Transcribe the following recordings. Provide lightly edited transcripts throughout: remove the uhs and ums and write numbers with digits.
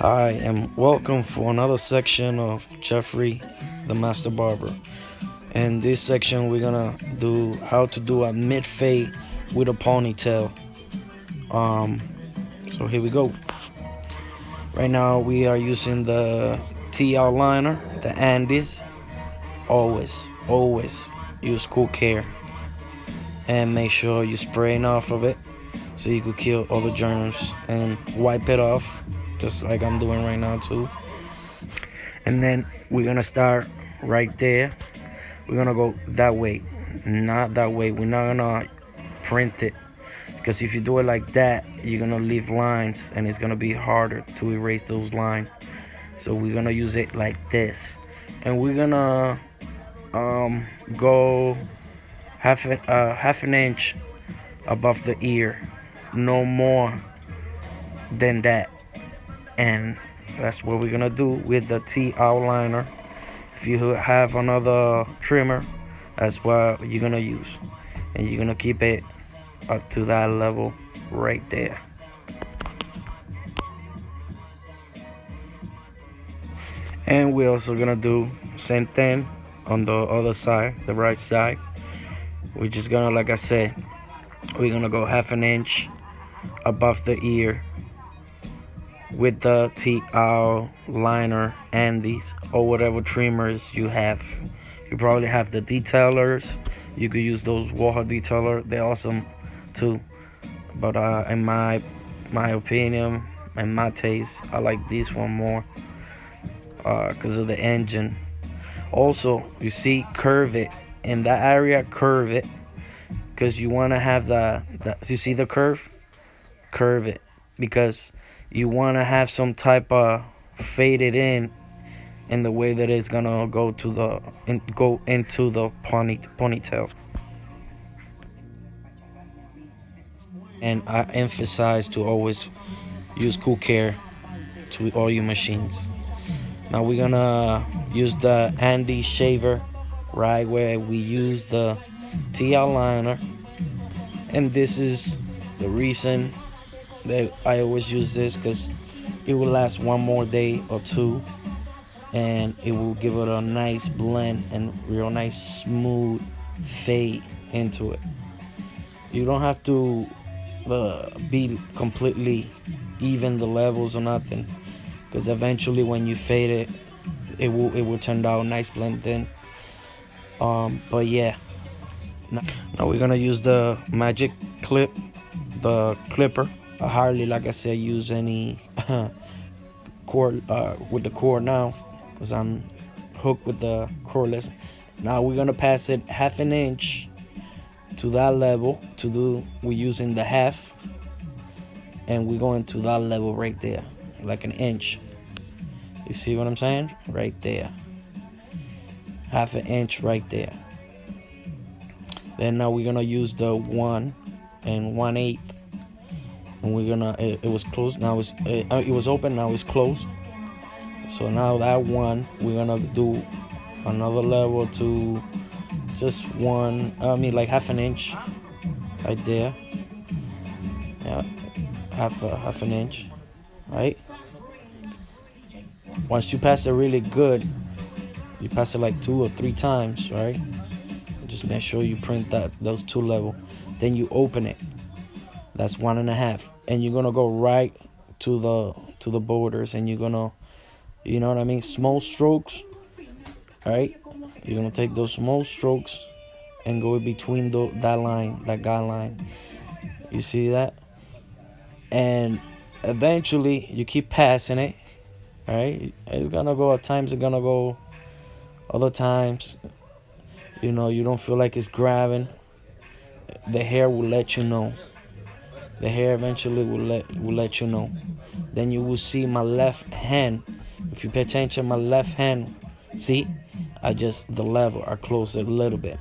Hi, and welcome for another section of Jeffrey, the Master Barber. In this section, we're gonna do how to do a mid fade with a ponytail. Um, so here we go. Right now, we are using the T outliner, the Andes. Always use cool care and make sure you spray enough of it so you could kill all the germs and wipe it off, just like I'm doing right now too. And then we're gonna start right there. We're gonna go that way, not that way. We're not gonna print it, because if you do it like that, you're gonna leave lines and it's gonna be harder to erase those lines. So we're gonna use it like this, and we're gonna go half an inch above the ear, no more than that. And that's what we're gonna do with the T outliner. If you have another trimmer, that's what you're gonna use, and you're gonna keep it up to that level right there. And we're also gonna do same thing on the other side, the right side. We're just gonna, like I said, we're gonna go half an inch above the ear with the T-owl liner and these or whatever trimmers you have. You probably have the detailers. You could use those Warhol detailer. They're awesome too. But in my opinion and my taste, I like this one more because of the engine. Also, you see, curve it in that area. Curve it because you want to have the. You see the curve it because you want to have some type of faded in the way that it's gonna go to go into the ponytail. And I emphasize to always use cool care to all your machines. Now we're gonna use the Andy shaver, right, where we use the T outliner, and this is the reason that I always use this, because it will last one more day or two, and it will give it a nice blend and real nice smooth fade into it. You don't have to be completely even the levels or nothing, because eventually when you fade it, it will turn out nice blend in. But yeah, now we're gonna use the magic clip, the clipper. I hardly, like I said, use any cord with the cord now, because I'm hooked with the cordless. Now we're gonna pass it half an inch to that level. We're using the half, and we're going to that level right there, like an inch. You see what I'm saying? Right there, half an inch right there. Then now we're gonna use the 1 1/8, and we're gonna. It was closed. Now it was open. Now it's closed. So now that one, we're gonna do another level to just like half an inch right there. Yeah, half an inch, right? Once you pass it really good, you pass it like 2 or 3 times, right? Just make sure you print those two level. Then you open it. That's 1 1/2, and you're gonna go right to the borders, and you're gonna, you know what I mean, small strokes, right? You're gonna take those small strokes and go in between that line, that guideline. You see that? And eventually you keep passing it, right? It's gonna go, at times it's gonna go, other times, you don't feel like it's grabbing. The hair will let you know. The hair eventually will let you know. Then you will see my left hand. If you pay attention, my left hand, see, the level, I close it a little bit.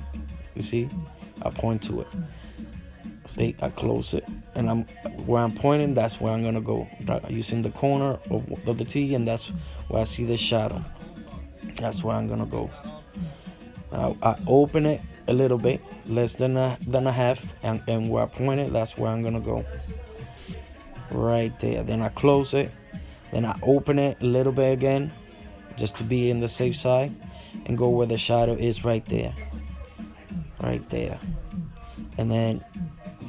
You see, I point to it. See, I close it, and where I'm pointing, that's where I'm gonna go, using the corner of the T, and that's where I see the shadow. That's where I'm gonna go. Now I open it a little bit, less than a half, and where I point it, that's where I'm gonna go. Right there. Then I close it. Then I open it a little bit again, just to be in the safe side, and go where the shadow is right there. Right there. And then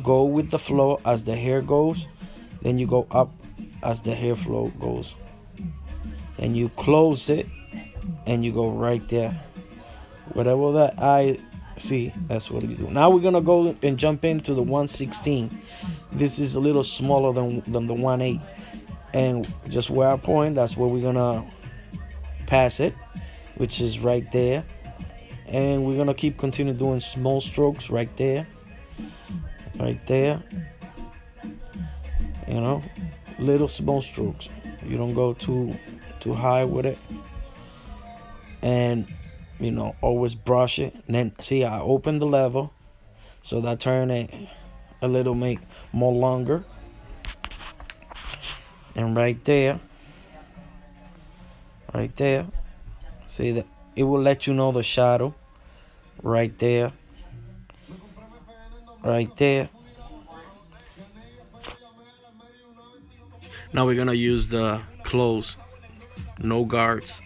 go with the flow as the hair goes. Then you go up as the hair flow goes. And you close it and you go right there. Whatever that eye see, that's what you do. Now we're gonna go and jump into the 116. This is a little smaller than the 1/8. And just where I point, that's where we're gonna pass it, which is right there. And we're gonna keep continue doing small strokes right there. Right there. You know, little small strokes. You don't go too high with it. And always brush it. And then see, I open the level, so that turn it a little, make more longer. And right there, see that it will let you know the shadow. Right there, right there. Now we're gonna use the close, no guards,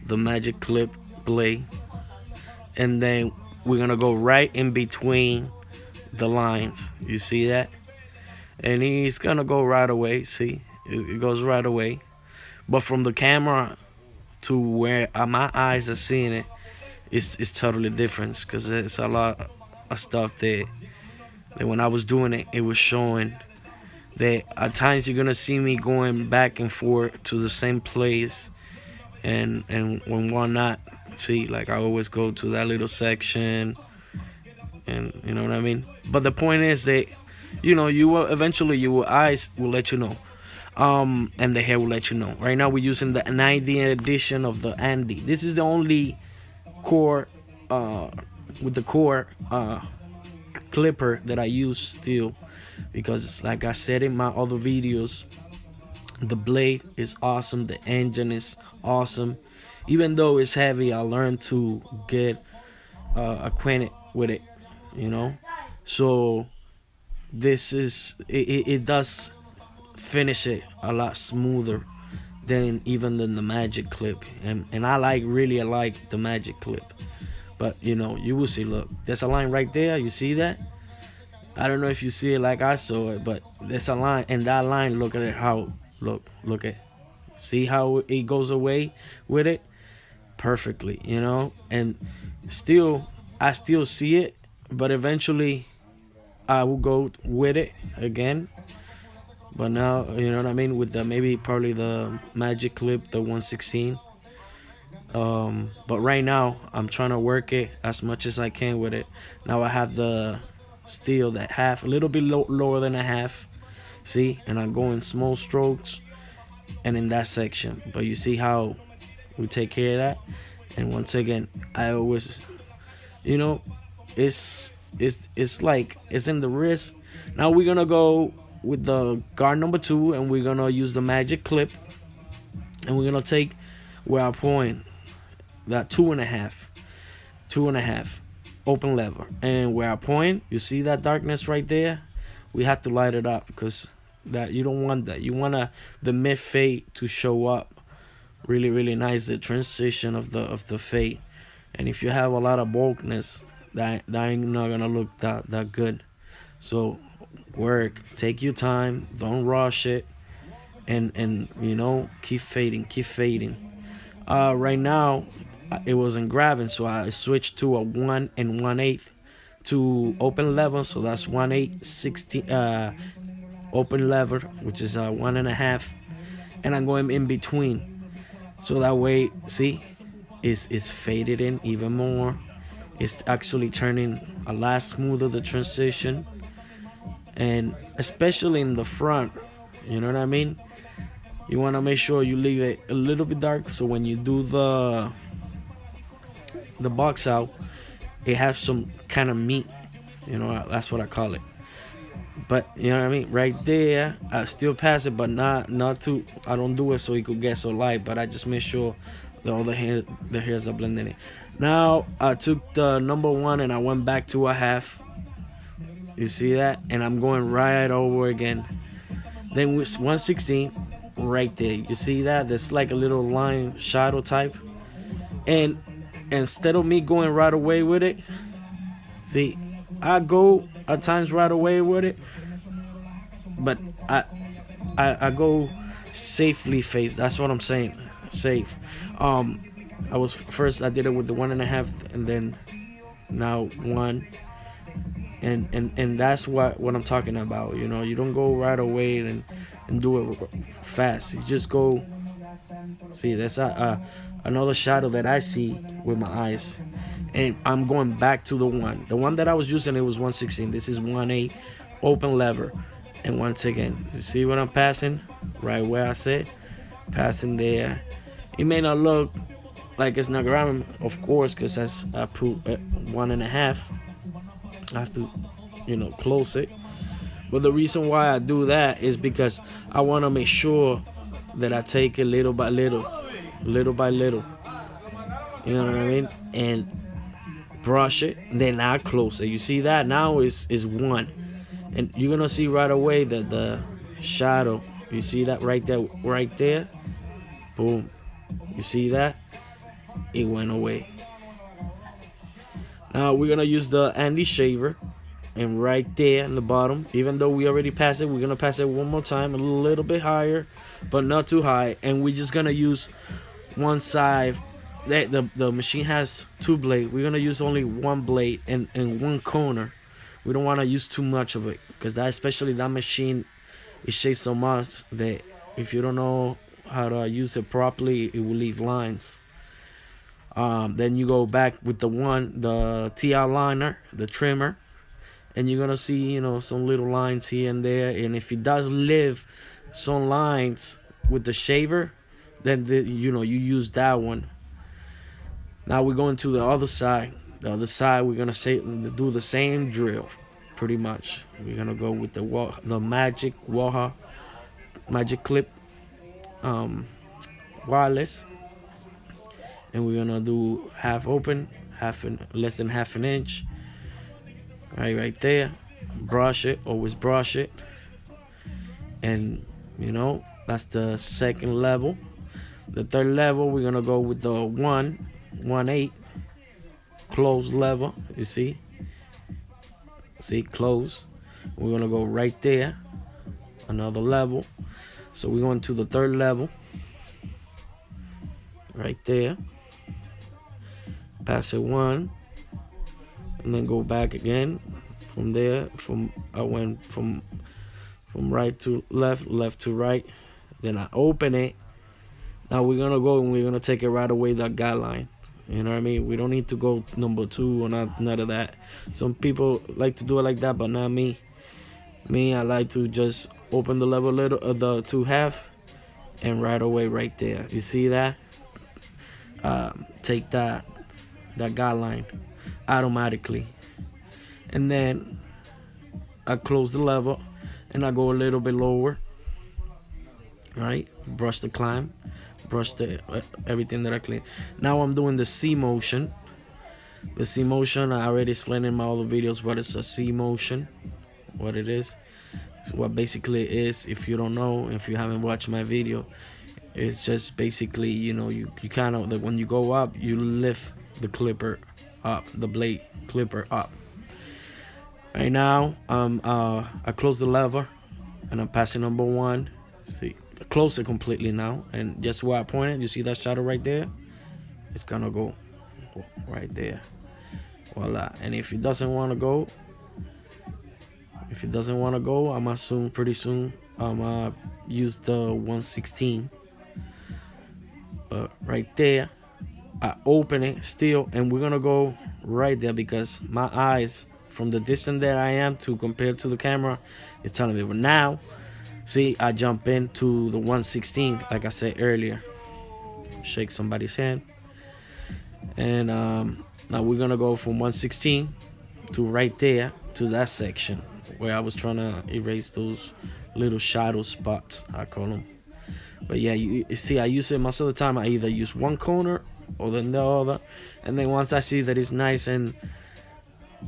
the magic clip blade, and then we're gonna go right in between the lines. You see that? And he's gonna go right away. See, it goes right away. But from the camera to where my eyes are seeing it, it's totally different, because it's a lot of stuff that when I was doing it, it was showing that at times you're gonna see me going back and forth to the same place, and when one not, see, like I always go to that little section, and you know what I mean. But the point is that you will eventually, your eyes will let you know, and the hair will let you know. Right now we're using the 90th edition of the Andy. This is the only core with the core clipper that I use still, because like I said in my other videos, the blade is awesome, the engine is awesome. Even though it's heavy, I learned to get acquainted with it, so this is it does finish it a lot smoother than the magic clip, and I like the magic clip. But you will see, look, there's a line right there, you see that? I don't know if you see it like I saw it, but there's a line, and that line, look at it, how look at, see how it goes away with it perfectly, and still I still see it, but eventually I will go with it again. But now, you know what I mean, with the maybe probably the magic clip, the 116. But right now I'm trying to work it as much as I can with it. Now I have the still that half, a little bit lower than a half, see, and I'm going small strokes and in that section. But you see how we take care of that. And once again, I always, it's like it's in the wrist. Now we're gonna go with the guard number 2, and we're gonna use the magic clip, and we're gonna take where I point that 2.5 open lever, and where I point, you see that darkness right there, we have to light it up, because that you don't want that. You want the mid fade to show up really, really nice, the transition of the fade. And if you have a lot of bulkness, that ain't not gonna look that good. So work, take your time, don't rush it, and keep fading. Right now it wasn't grabbing, so I switched to a 1 1/8 to open lever, so that's 1/8 16 open lever, which is 1.5, and I'm going in between, so that way, see, it's faded in even more. It's actually turning a lot smoother, the transition, and especially in the front, you know what I mean. You want to make sure you leave it a little bit dark, so when you do the box out, it has some kind of meat, that's what I call it. But you know what I mean, right there I still pass it, but not too, I don't do it so it could get so light, but I just make sure that all the hairs are blending in. Now I took the number 1 and I went back to a half, you see that, and I'm going right over again. Then with 116, right there. You see that? That's like a little line shadow type. And instead of me going right away with it, see, I go at times right away with it, but I go safely face. That's what I'm saying. Safe. Um, I was first. I did it with the 1.5, and then now one, and that's what I'm talking about. You know, you don't go right away and do it fast. You just go. See, that's another shadow that I see with my eyes, and I'm going back to the one. The one that I was using, it was 116. This is 1.8, open lever, and once again, you see what I'm passing? Right where I said, passing there. It may not look like it's not grabbing, of course, because that's I put 1.5. I have to, close it. But the reason why I do that is because I want to make sure that I take it little by little, little by little. You know what I mean? And brush it, then I close it. You see that now is one, and you're gonna see right away that the shadow. You see that right there, right there. Boom. You see that? It went away. Now we're gonna use the Andy shaver, and right there in the bottom, even though we already passed it, we're gonna pass it one more time, a little bit higher, but not too high, and we're just gonna use one side. The machine has two blades. We're gonna use only one blade and one corner. We don't want to use too much of it, because that, especially that machine, it shakes so much that if you don't know how to use it properly, it will leave lines. Then you go back with the TI liner, the trimmer, and you're gonna see some little lines here and there. And if it does leave some lines with the shaver, then you use that one. Now we're going to the other side. The other side, we're gonna do the same drill, pretty much. We're gonna go with the magic Waha magic clip, wireless, and we're gonna do half open, less than half an inch. Right there. Brush it. Always brush it. And that's the second level. The third level, we're gonna go with the 1.8 close level. You see close. We're gonna go right there, another level. So we're going to the third level, right there. Pass it one, and then go back again. From there, I went from right to left, left to right. Then I open it. Now we're gonna go and we're gonna take it right away, that guideline. You know what I mean? We don't need to go number 2 or none of that. Some people like to do it like that, but not me. Me, I like to just open the level little, the 2.5, and right away, right there. You see that? Take that guideline automatically, and then I close the level and I go a little bit lower. Right? Brush the climb. Brush everything that I clean. Now I'm doing the C motion. The C motion, I already explained in my other videos what it's a C motion, what it is. So what basically it is, if you don't know, if you haven't watched my video, it's just basically, you kind of, when you go up, you lift the clipper up, the blade clipper up. Right now, I close the lever and I'm passing number 1. See, close it completely now, and just where I pointed, you see that shadow right there? It's gonna go right there. Voila. And if it doesn't want to go, I'm assuming pretty soon use the 116. But right there, I open it still, and we're gonna go right there, because my eyes, from the distance that I am to compared to the camera, is telling me. But now, see, I jump into the 116, like I said earlier. Shake somebody's hand. And now we're gonna go from 116 to right there, to that section where I was trying to erase those little shadow spots, I call them. But yeah, you see, I use it most of the time. I either use one corner or then the other, and then once I see that it's nice and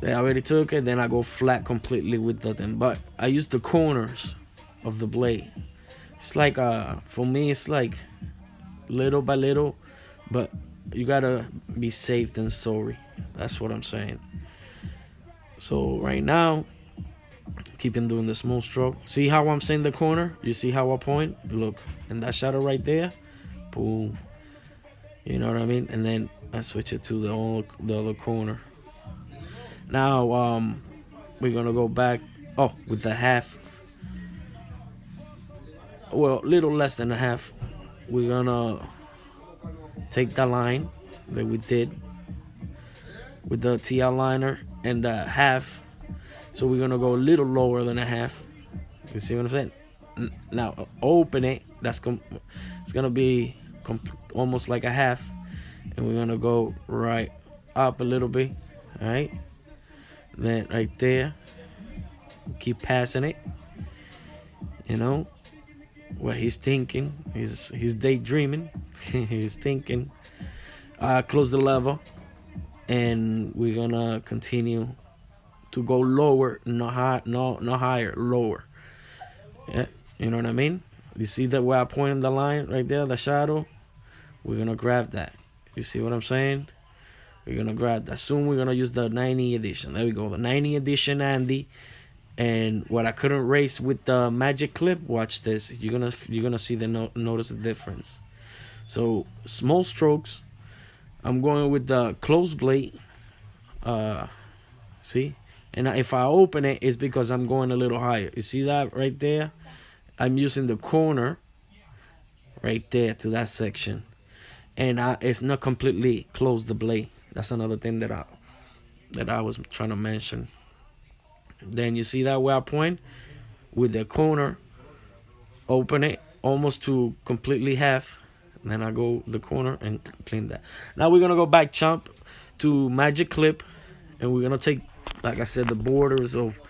they already took it, then I go flat completely with the thing. But I use the corners of the blade. It's like for me it's like little by little, but you gotta be safe than sorry. That's what I'm saying. So right now, keep on doing the small stroke. See how I'm saying the corner? You see how I point? Look, and that shadow right there, boom. You know what I mean? And then I switch it to the other corner. Now we're gonna go back. Oh, with the half. Well, little less than a half. We're gonna take the line that we did with the TL liner and the half. So we're gonna go a little lower than a half. You see what I'm saying? Now open it. It's gonna be almost like a half, and we're gonna go right up a little bit. All right. Then right there, keep passing it. You know what he's thinking. He's daydreaming. He's thinking. Close the lever, and we're gonna continue to go lower, not high, not higher, lower. Yeah, you know what I mean. You see that where I pointed the line right there, the shadow. We're gonna grab that. You see what I'm saying? We're gonna grab that. Soon we're gonna use the 90 edition. There we go, the 90 edition Andy. And what I couldn't race with the magic clip, watch this. You're gonna see notice the difference. So small strokes. I'm going with the close blade. See, and if I open it, it's because I'm going a little higher. You see that right there? I'm using the corner right there to that section, and it's not completely close the blade. That's another thing that I was trying to mention. Then you see that where I point with the corner, open it almost to completely half. And then I go the corner and clean that. Now we're gonna go back chomp to magic clip, and we're gonna take, like I said, the borders of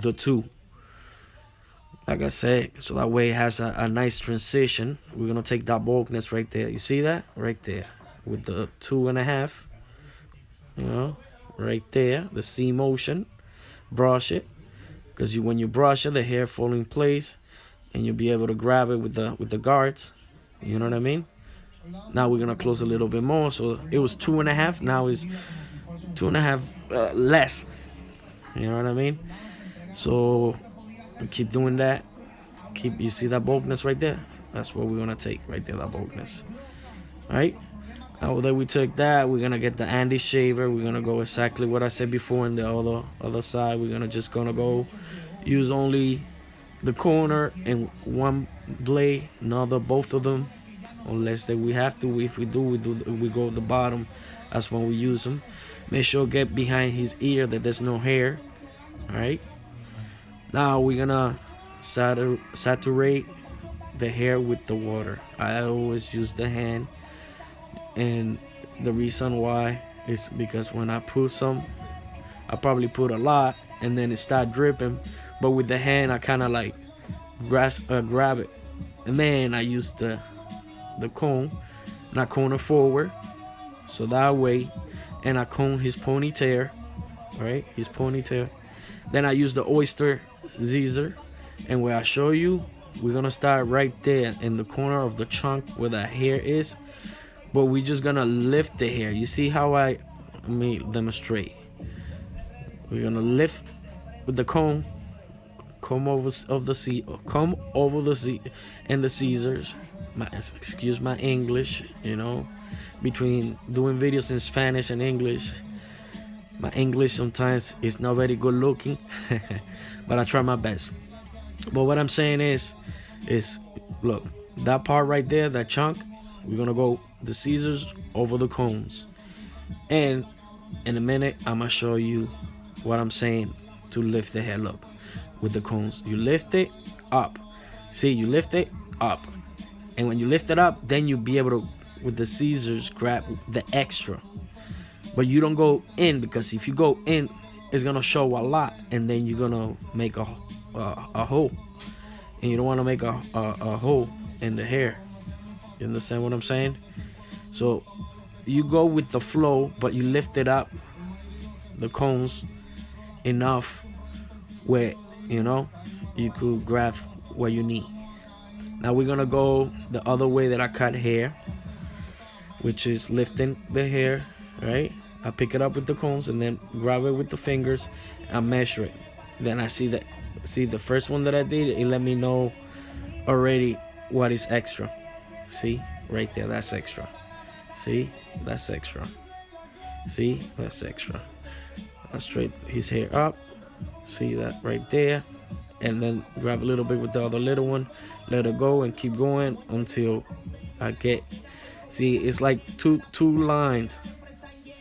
the two. Like I said, so that way it has a nice transition. We're gonna take that bulkness right there. You see that right there with the 2.5. You know, right there, the C motion. Brush it, because when you brush it, the hair fall in place, and you'll be able to grab it with the guards. You know what I mean? Now we're gonna close a little bit more. So it was 2.5. Now it's 2.5 less. You know what I mean? So we keep doing that. You see that bulkness right there? That's what we're gonna take right there. That bulkness. All right. Now that we took that, we're gonna get the Andy shaver. We're gonna go exactly what I said before in the other side. We're gonna go use only the corner and one blade, not both of them, unless that we have to. If we go to the bottom. That's when we use them. Make sure get behind his ear that there's no hair. All right. Now we're gonna saturate the hair with the water. I always use the hand. And the reason why is because when I put some, I probably put a lot, and then it start dripping. But with the hand, I kind of like grab it, and then I use the comb, and I comb it forward, so that way, and I comb his ponytail, right? His ponytail. Then I use the oyster scissor, and where I show you, we're gonna start right there in the corner of the chunk where the hair is. But we're just gonna lift the hair. You see how let me demonstrate. We're gonna lift with the comb over the and the scissors. Excuse my English. You know, between doing videos in Spanish and English, my English sometimes is not very good looking, but I try my best. But what I'm saying is look, that part right there, that chunk, we're gonna go the scissors over the combs, and in a minute I'm gonna show you what I'm saying to lift the hair. Look, with the combs, you lift it up. See, you lift it up, and when you lift it up, then you'll be able to, with the scissors, grab the extra. But you don't go in, because if you go in, it's gonna show a lot, and then you're gonna make a hole, and you don't want to make a hole in the hair. You understand what I'm saying? So you go with the flow, but you lift it up, the cones, enough where you could grab what you need. Now we're gonna go the other way that I cut hair, which is lifting the hair, right? I pick it up with the combs and then grab it with the fingers and measure it. Then I see the first one that I did, it let me know already what is extra. See, right there, that's extra. See, that's extra. See, that's extra. I straight his hair up. See that right there, and then grab a little bit with the other little one, let it go, and keep going until I get. See, it's like two lines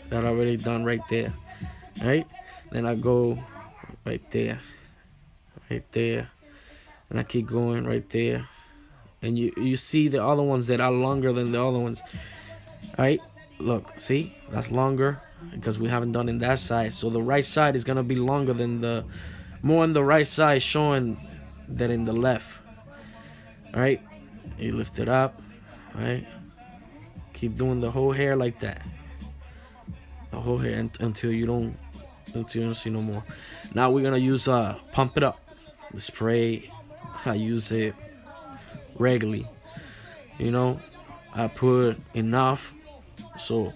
that I already done right there, right? Then I go right there, right there, and I keep going right there, and you see the other ones that are longer than the other ones, right? Look, see, that's longer because we haven't done in that side. So the right side is gonna be longer than the more on the right side, showing than in the left. All right, you lift it up, right? Keep doing the whole hair like that, the whole hair until you don't see no more. Now we're gonna use pump it up, the spray. I use it regularly. You know, I put enough so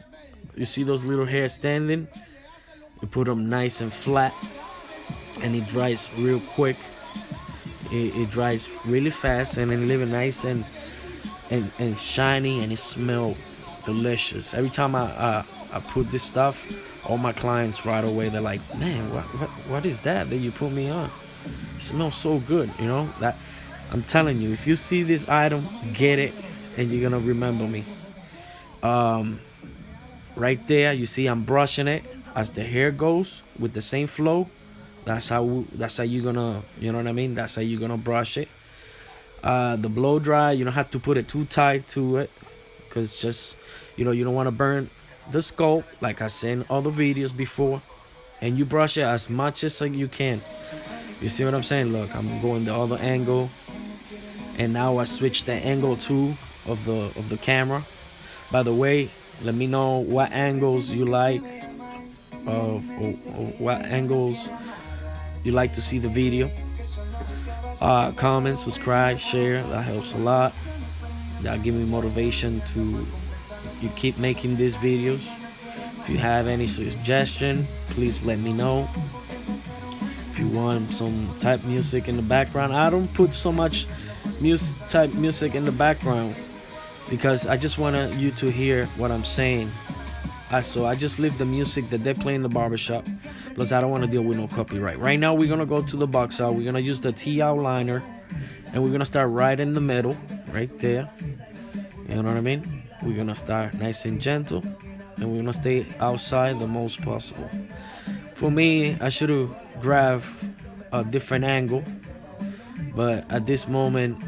you see those little hairs standing. You put them nice and flat, and it dries real quick. It dries really fast, and then leave it nice and shiny, and it smells delicious. Every time I put this stuff, all my clients right away they're like, "Man, what is that you put me on? It smells so good." You know that. I'm telling you, if you see this item, get it, and you're gonna remember me. Um, right there, you see I'm brushing it as the hair goes with the same flow. That's how you're gonna, you know what I mean. That's how you're gonna brush it. The blow dry, you don't have to put it too tight to it, because just you don't want to burn the scalp, like I said in other videos before. And you brush it as much as you can. You see what I'm saying? Look, I'm going the other angle, and now I switch the angle too of the camera. By the way, let me know what angles you like, or what angles you like to see the video. Comment, subscribe, share. That helps a lot. That give me motivation to you keep making these videos. If you have any suggestion, please let me know. If you want some type music in the background, I don't put so much type music in the background because I just want you to hear what I'm saying. So I just leave the music that they play in the barbershop. Plus, I don't want to deal with no copyright. Right now, we're gonna go to the box out. We're gonna use the T outliner, and we're gonna start right in the middle, right there. You know what I mean? We're gonna start nice and gentle, and we're gonna stay outside the most possible. For me, I should have grabbed a different angle, but at this moment,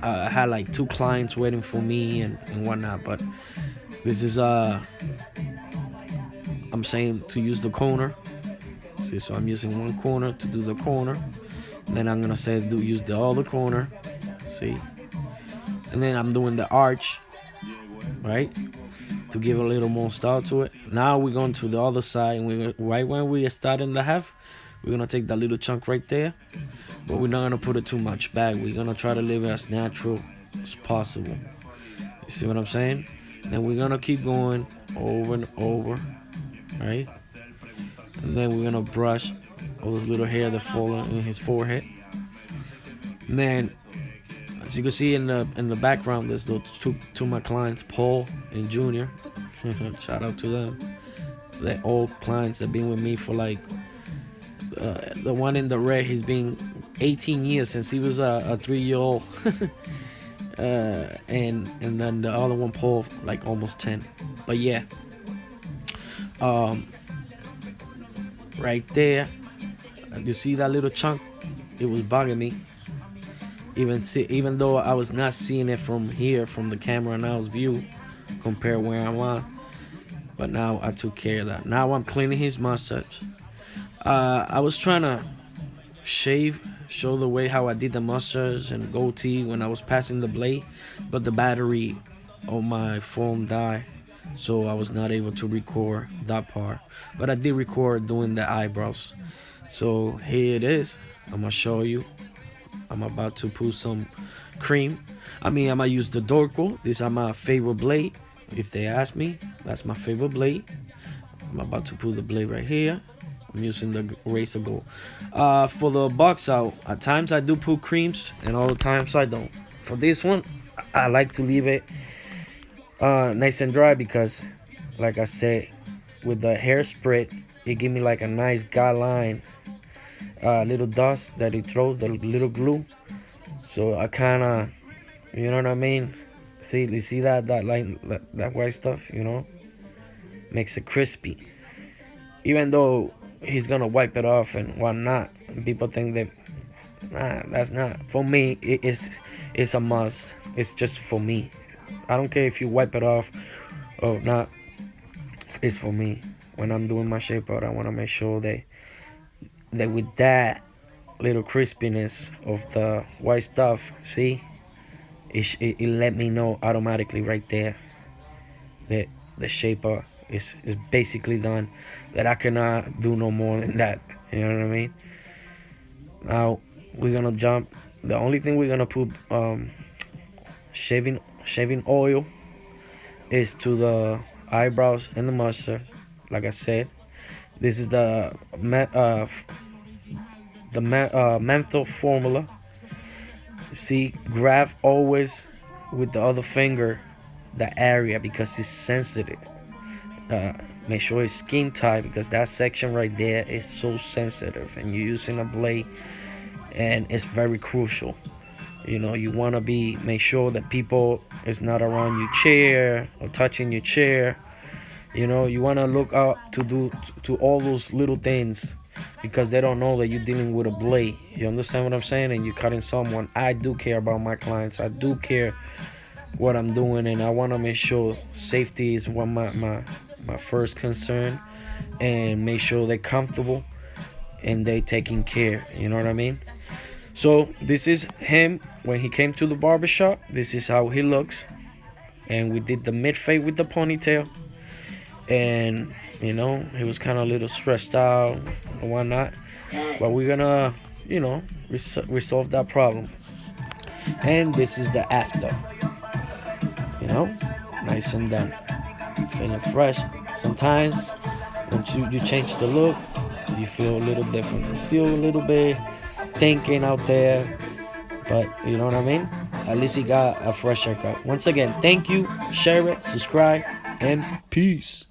I had like two clients waiting for me and whatnot. But this is I'm saying to use the corner. See, so I'm using one corner to do the corner. Then I'm gonna say use the other corner. See, and then I'm doing the arch, right, to give a little more style to it. Now we're going to the other side, and right when we start in the half, we're gonna take that little chunk right there, but we're not gonna put it too much back. We're gonna try to leave it as natural as possible. You see what I'm saying? Then we're gonna keep going over and over, right? And then we're gonna brush all those little hair that fall in his forehead. And then, as you can see in the background, there's those two of my clients, Paul and Junior. Shout out to them. They're old clients that been with me for like the one in the red. He's been 18 years since he was a 3-year-old, and then the other one, Paul, like almost 10. But yeah, right there, you see that little chunk? It was bugging me. Even though I was not seeing it from here, from the camera now's view, compared where I'm on. But now I took care of that. Now I'm cleaning his mustache. I was trying to show the way how I did the mustache and goatee when I was passing the blade, but the battery on my phone died, so I was not able to record that part. But I did record doing the eyebrows. So here it is. I'm gonna show you. I'm about to put some cream. I mean, I'm gonna use the Dorco. These are my favorite blade. If they ask me, that's my favorite blade. I'm about to put the blade right here. I'm using the razor gold. For the box out, at times I do put creams, and all the times I don't. For this one, I like to leave it nice and dry because, like I said, with the hairspray, it give me like a nice guideline, little dust that it throws, the little glue. So I kind of, you know what I mean. See, you see that line, that white stuff, makes it crispy. Even though he's gonna wipe it off and whatnot, people think that that's not for me. It's a must. It's just for me. I don't care if you wipe it off or not. It's for me. When I'm doing my shape out, I want to make sure that with that little crispiness of the white stuff, see, it let me know automatically right there that the shaper is basically done. That I cannot do no more than that. You know what I mean? Now we're gonna jump. The only thing we're gonna put shaving oil is to the eyebrows and the mustache. Like I said, this is the menthol formula. See, grab always with the other finger the area because it's sensitive. Uh, Make sure it's skin tight because that section right there is so sensitive, and you're using a blade, and it's very crucial. You want to be make sure that people is not around your chair or touching your chair. You want to look up to all those little things because they don't know that you're dealing with a blade. You understand what I'm saying? And you're cutting someone. I do care about my clients. I do care what I'm doing, and I want to make sure safety is one my first concern, and make sure they're comfortable and they taking care. You know what I mean? So this is him when he came to the barbershop. This is how he looks, and we did the mid fade with the ponytail, and he was kind of a little stressed out and whatnot, but we're gonna resolve that problem. And this is the after, you know nice and done, feeling fresh. Sometimes when you change the look, you feel a little different. It's still a little bit thinking out there, but you know what I mean. At least he got a fresh haircut. Once again, thank you, share it, subscribe, and peace.